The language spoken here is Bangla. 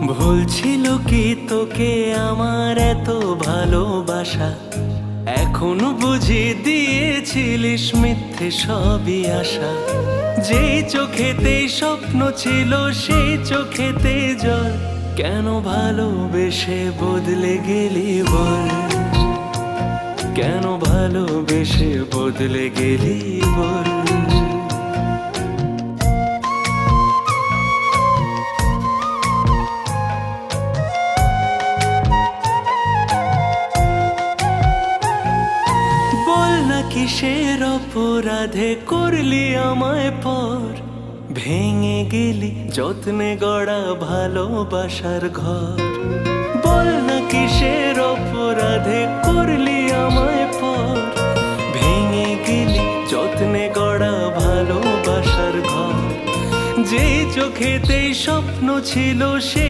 ভুল ছিল কি তোকে আমার এত ভালোবাসা, এখন বুঝি দিয়েছিলিস মিথ্যে সবই আশা। যেই চোখেতেই স্বপ্ন ছিল সেই চোখেতে জল, কেন ভালোবেসে বদলে গেলি বল, কেন ভালোবেসে বদলে গেলি বল। কিসের অপরাধে করলি আমায় পর, ভেঙে গেলি যত্নে গড়া ভালোবাসার ঘর। বল না কিসের অপরাধে করলি আমায় পর, ভেঙে গেলি যত্নে গড়া ভালোবাসার ঘর। যে চোখেতেই স্বপ্ন ছিল সে